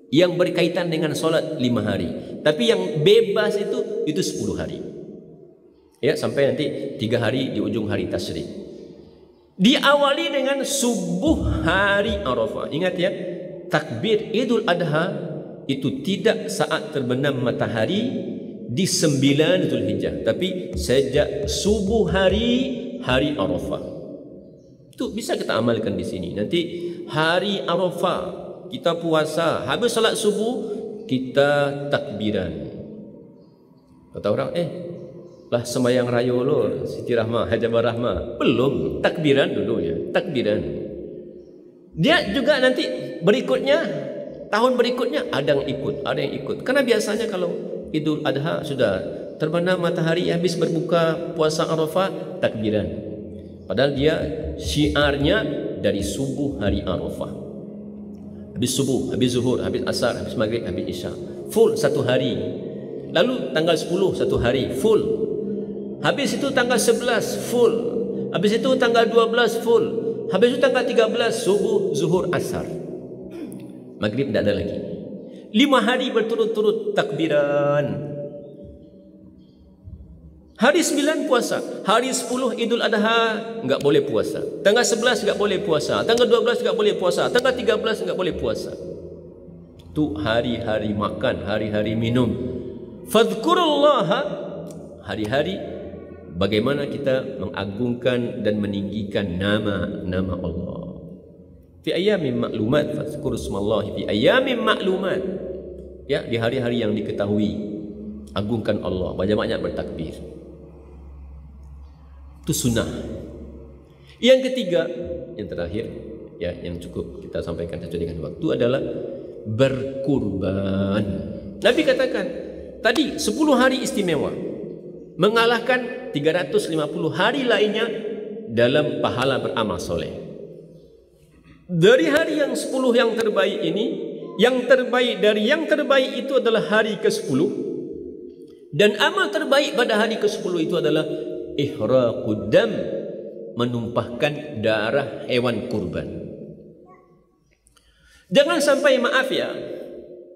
Yang berkaitan dengan solat 5 hari. Tapi yang bebas itu 10 hari. Ya, sampai nanti 3 hari di ujung hari tasyrik. Diawali dengan subuh hari Arafah. Ingat ya, takbir Idul Adha itu tidak saat terbenam matahari di 9 Zulhijjah, tapi sejak subuh hari Arafah. Itu bisa kita amalkan di sini. Nanti hari Arafah kita puasa, habis salat subuh kita takbiran. Kata orang, lah sembahyang raya lo Siti Rahmah, Hajabah Rahmah. Belum, takbiran dulu ya, takbiran. Dia juga nanti berikutnya, tahun berikutnya ada yang ikut. Karena biasanya kalau Idul Adha sudah terbenam matahari, habis berbuka puasa Arafah, takbiran. Padahal dia syiarnya dari subuh hari Arafah. Habis subuh, habis zuhur, habis asar, habis maghrib, habis isya. Full 1 hari. Lalu tanggal 10 1 hari full. Habis itu tanggal 11 full. Habis itu tanggal 12 full. Habis itu tanggal 13 subuh, zuhur, asar. Maghrib tidak ada lagi. 5 hari berturut-turut takbiran. Hari 9 puasa. Hari 10 Idul Adha enggak boleh puasa. Tanggal 11 enggak boleh puasa. Tanggal 12 enggak boleh puasa. Tanggal 13 enggak boleh puasa. Itu hari-hari makan, hari-hari minum. Fadhkurullaha, hari-hari bagaimana kita mengagungkan dan meninggikan nama Allah. Fi ayyamin ma'lumat, fadhkuru smallahi fi ayyamin ma'lumat. Ya, di hari-hari yang diketahui. Agungkan Allah, banyak-banyak bertakbir. Itu sunnah. Yang ketiga, yang terakhir, ya, yang cukup kita sampaikan sesuai dengan waktu adalah berkurban. Nabi katakan tadi 10 hari istimewa mengalahkan 350 hari lainnya dalam pahala beramal soleh. Dari hari yang 10 yang terbaik ini, yang terbaik dari yang terbaik itu adalah hari ke-10, dan amal terbaik pada hari ke-10 itu adalah ihraqud dam, menumpahkan darah hewan kurban. Jangan sampai, maaf ya,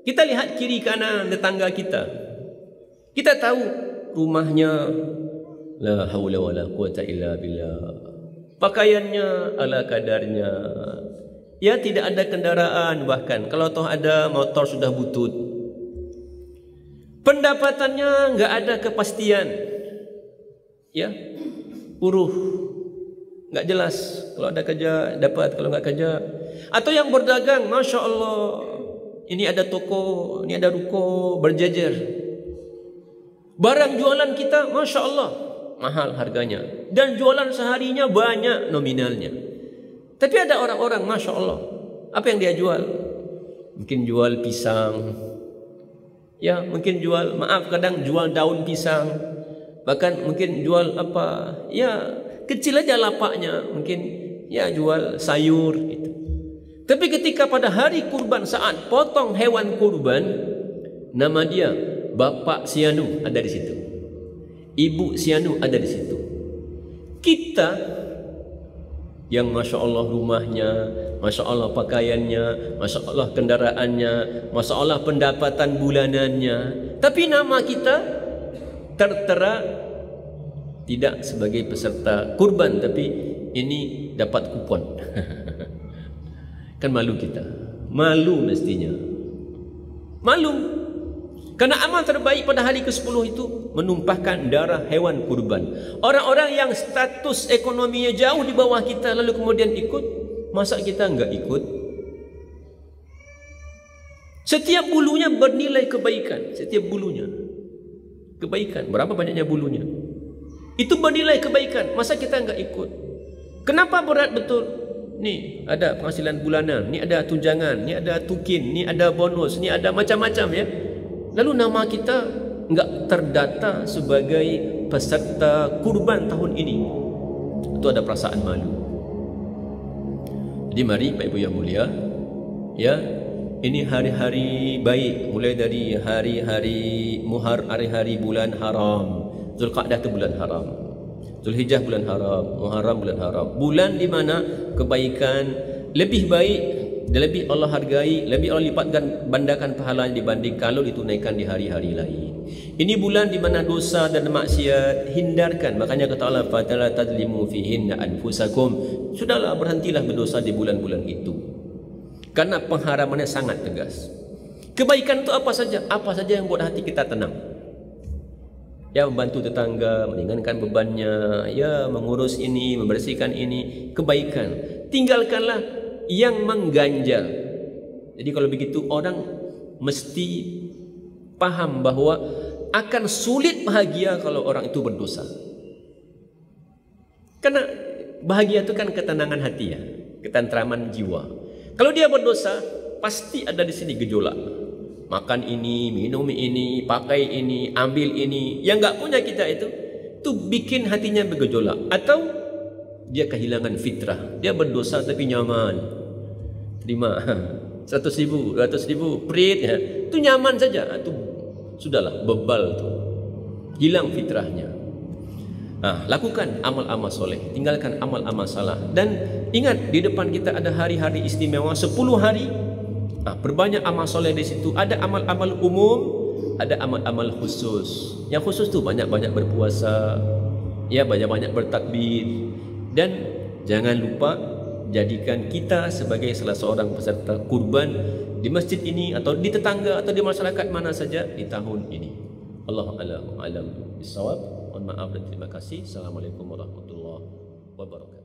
kita lihat kiri kanan tetangga kita, kita tahu rumahnya la haula wala quwata illa billah, pakaiannya ala kadarnya, ya tidak ada kendaraan, bahkan kalau toh ada motor sudah butut, pendapatannya enggak ada kepastian, ya, enggak jelas, kalau ada kerja dapat, kalau enggak kerja. Atau yang berdagang, Masya Allah, ini ada toko, ini ada ruko berjejer, barang jualan kita Masya Allah mahal harganya, dan jualan seharinya banyak nominalnya. Tapi ada orang-orang Masya Allah, apa yang dia jual? Mungkin jual pisang, ya, mungkin jual, maaf, kadang jual daun pisang, bahkan mungkin jual apa, ya kecil aja lapaknya, mungkin ya jual sayur gitu. Tapi ketika pada hari kurban, saat potong hewan kurban, nama dia Bapak Sianu ada di situ, Ibu Sianu ada di situ. Kita yang Masya Allah rumahnya, Masya Allah pakaiannya, Masya Allah kendaraannya, Masya Allah pendapatan bulanannya, tapi nama kita tertera tidak sebagai peserta kurban, tapi ini dapat kupon. Kan malu kita, malu mestinya, malu. Karena amal terbaik pada hari ke-10 itu menumpahkan darah hewan kurban. Orang-orang yang status ekonominya jauh di bawah kita lalu kemudian ikut, masa kita enggak ikut? Setiap bulunya bernilai kebaikan, setiap bulunya kebaikan. Berapa banyaknya bulunya? Itu bernilai kebaikan, masa kita enggak ikut? Kenapa berat betul? Ni ada penghasilan bulanan, ni ada tunjangan, ni ada tukin, ni ada bonus, ni ada macam-macam, ya. Lalu nama kita enggak terdata sebagai peserta kurban tahun ini. Itu ada perasaan malu. Jadi mari Pak Ibu yang mulia, ya, ini hari-hari baik, mulai dari hari-hari hari-hari bulan haram. Zulqa'dah itu bulan haram, Zulhijjah bulan haram, Muharram bulan haram, bulan di mana kebaikan lebih baik dan lebih Allah hargai, lebih Allah lipat gandakan pahalanya dibanding kalau ditunaikan di hari-hari lain. Ini bulan di mana dosa dan maksiat hindarkan. Makanya kata Allah, "Fala tadlimu fihinna anfusakum." Sudahlah, berhentilah berdosa di bulan-bulan itu. Karena pengharamannya sangat tegas. Kebaikan itu apa saja? Apa saja yang buat hati kita tenang. Ya, membantu tetangga, meringankan bebannya, ya mengurus ini, membersihkan ini, kebaikan. Tinggalkanlah yang mengganjal. Jadi kalau begitu orang mesti paham bahwa akan sulit bahagia kalau orang itu berdosa. Karena bahagia itu kan ketenangan hati ya, ketentraman jiwa. Kalau dia berdosa, pasti ada di sini gejolak. Makan ini, minum ini, pakai ini, ambil ini. Yang nggak punya kita itu bikin hatinya bergejolak. Atau dia kehilangan fitrah. Dia berdosa tapi nyaman. 100.000, 200.000, prit ya. Itu nyaman saja. Itu sudahlah, bebal tuh. Hilang fitrahnya. Lakukan amal-amal soleh, tinggalkan amal-amal salah. Dan ingat, di depan kita ada hari-hari istimewa, 10 hari. Berbanyak amal soleh di situ. Ada amal-amal umum, ada amal-amal khusus. Yang khusus tu banyak-banyak berpuasa, ya banyak-banyak bertakbir. Dan jangan lupa jadikan kita sebagai salah seorang peserta kurban di masjid ini atau di tetangga atau di masyarakat mana saja di tahun ini. Allahu a'lam bishawab. Mohon maaf dan terima kasih. Assalamualaikum warahmatullahi wabarakatuh.